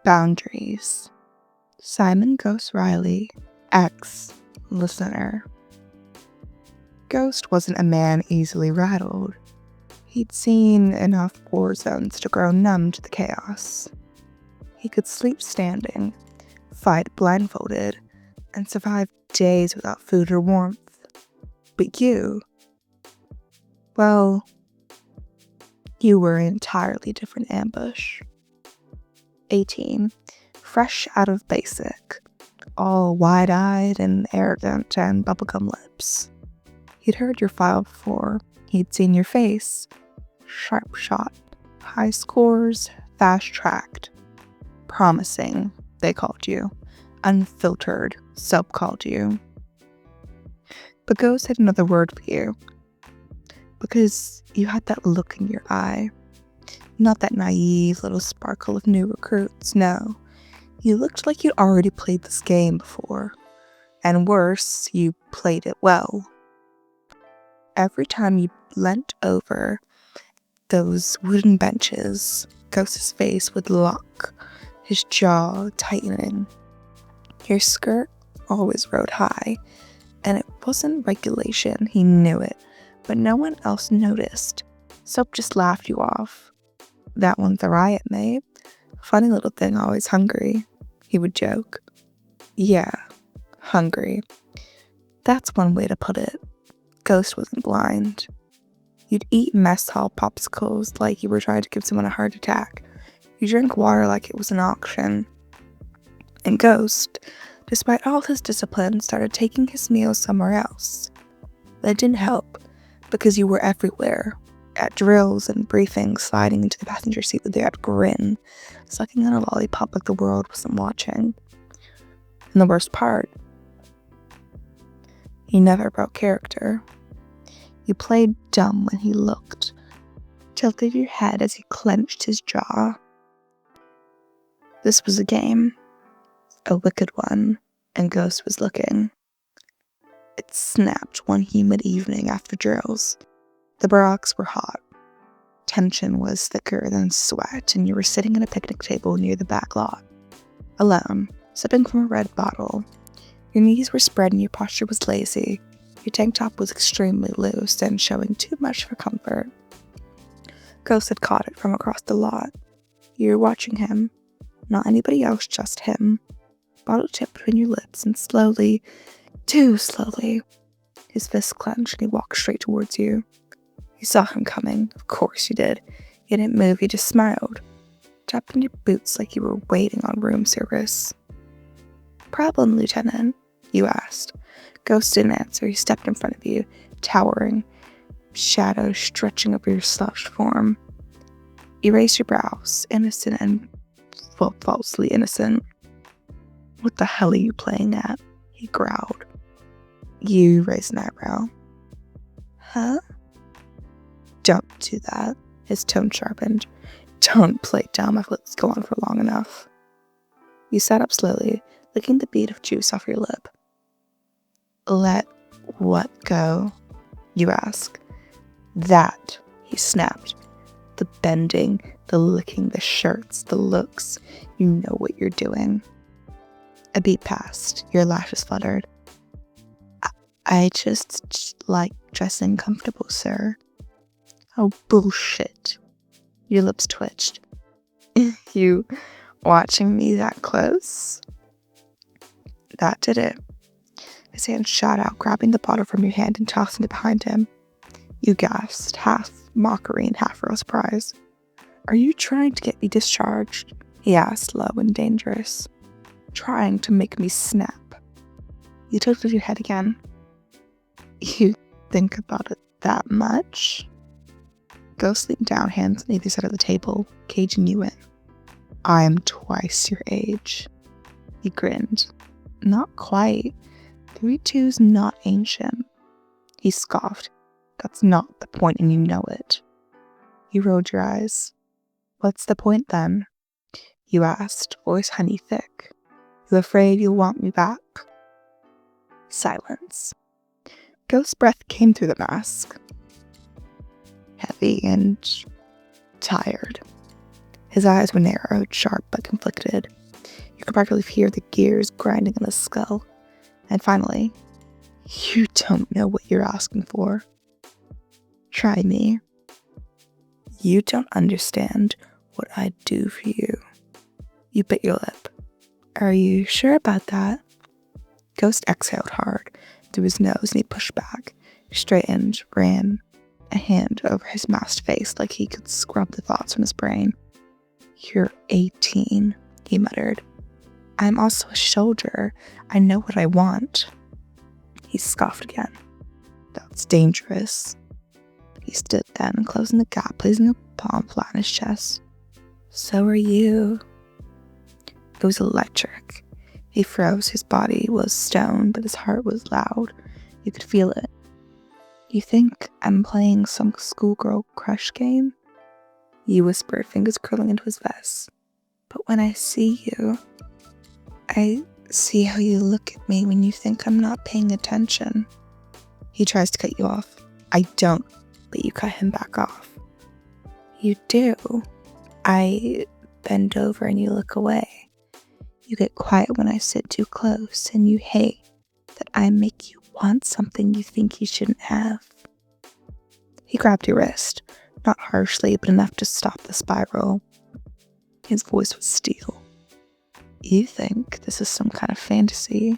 Boundaries. Simon Ghost Riley, ex-listener. Ghost wasn't a man easily rattled. He'd seen enough war zones to grow numb to the chaos. He could sleep standing, fight blindfolded, and survive days without food or warmth. But you, well, you were an entirely different ambush. 18, fresh out of basic, all wide-eyed and arrogant and bubblegum lips. He'd heard your file before. He'd seen your face. Sharp shot, high scores, fast-tracked. Promising, they called you. Unfiltered, Soap called you. But Ghost had another word for you. Because you had that look in your eye. Not that naive little sparkle of new recruits, no. You looked like you'd already played this game before. And worse, you played it well. Every time you leant over those wooden benches, Ghost's face would lock, his jaw tightening. Your skirt always rode high, and it wasn't regulation, he knew it, but no one else noticed. Soap just laughed you off. That one's a riot, mate. Funny little thing, always hungry, he would joke. Yeah, hungry. That's one way to put it. Ghost wasn't blind. You'd eat mess hall popsicles like you were trying to give someone a heart attack. You drank water like it was an auction. And Ghost, despite all his discipline, started taking his meals somewhere else. That didn't help, because you were everywhere. At drills and briefings, sliding into the passenger seat with that grin, sucking on a lollipop like the world wasn't watching. And the worst part, he never broke character. You played dumb when he looked, tilted your head as he clenched his jaw. This was a game, a wicked one, and Ghost was looking. It snapped one humid evening after drills. The barracks were hot. Tension was thicker than sweat, and you were sitting at a picnic table near the back lot, alone, sipping from a red bottle. Your knees were spread and your posture was lazy. Your tank top was extremely loose and showing too much for comfort. Ghost had caught it from across the lot. You were watching him. Not anybody else, just him. Bottle tip between your lips, and slowly, too slowly, his fist clenched and he walked straight towards you. You saw him coming. Of course you did. You didn't move, you just smiled. Tapping your boots like you were waiting on room service. Problem, Lieutenant? You asked. Ghost didn't answer. He stepped in front of you, towering, shadows stretching over your slouched form. You raised your brows, innocent and falsely innocent. What the hell are you playing at? He growled. You raised an eyebrow. Huh? Don't do that. His tone sharpened. Don't play dumb. I've let this go on for long enough. You sat up slowly, licking the bead of juice off your lip. Let what go? You ask. That, he snapped. The bending, the licking, the shirts, the looks. You know what you're doing. A beat passed. Your lashes fluttered. I just like dressing comfortable, sir. Oh, bullshit. Your lips twitched. You watching me that close? That did it. His hand shot out, grabbing the bottle from your hand and tossing it behind him. You gasped, half mockery and half real surprise. Are you trying to get me discharged? He asked, low and dangerous. Trying to make me snap. You tilted your head again. You think about it that much? Ghost leaned down, hands on either side of the table, caging you in. I am twice your age. He grinned. Not quite. 3-2's not ancient. He scoffed. That's not the point, and you know it. You rolled your eyes. What's the point then? You asked, voice honey thick. You afraid you'll want me back? Silence. Ghost's breath came through the mask. Heavy and tired. His eyes were narrowed, sharp but conflicted. You could practically hear the gears grinding in his skull. And finally, "You don't know what you're asking for. Try me. You don't understand what I'd do for you." You bit your lip. "Are you sure about that?" Ghost exhaled hard through his nose and he pushed back, straightened, ran a hand over his masked face like he could scrub the thoughts from his brain. "You're 18, he muttered. "I'm also a soldier. I know what I want." He scoffed again. "That's dangerous." He stood then, closing the gap, placing a palm flat on his chest. "So are you." It was electric. He froze. His body was stone, but his heart was loud. You could feel it. "You think I'm playing some schoolgirl crush game?" He whispered, fingers curling into his vest. "But when I see you, I see how you look at me when you think I'm not paying attention." He tries to cut you off. "I don't," but you cut him back off. "You do." I bend over and you look away. You get quiet when I sit too close, and you hate that I make you want something you think you shouldn't have. He grabbed your wrist, not harshly, but enough to stop the spiral. His voice was steel. "You think this is some kind of fantasy,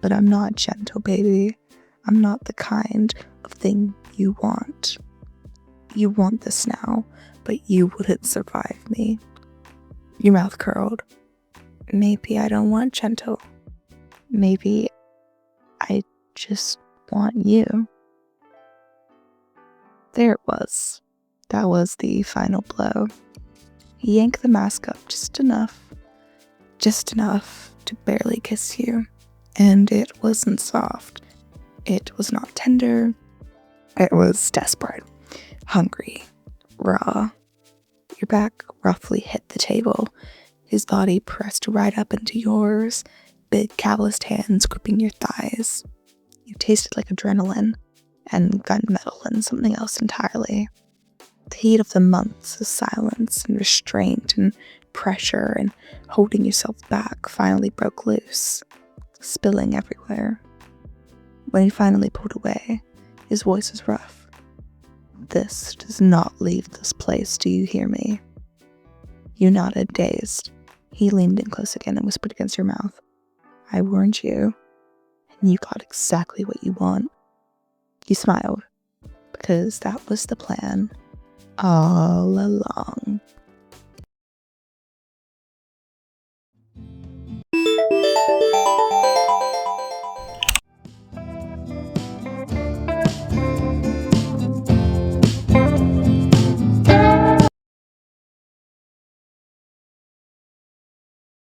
but I'm not gentle, baby. I'm not the kind of thing you want. You want this now, but you wouldn't survive me." Your mouth curled. "Maybe I don't want gentle. Maybe I just want you." There it was. That was the final blow. He yanked the mask up just enough to barely kiss you. And it wasn't soft. It was not tender. It was desperate, hungry, raw. Your back roughly hit the table. His body pressed right up into yours, big calloused hands gripping your thighs. You tasted like adrenaline and gunmetal and something else entirely. The heat of the months of silence and restraint and pressure and holding yourself back finally broke loose, spilling everywhere. When he finally pulled away, his voice was rough. "This does not leave this place, do you hear me?" You nodded, dazed. He leaned in close again and whispered against your mouth. "I warned you, and you got exactly what you want." You smiled, because that was the plan all along.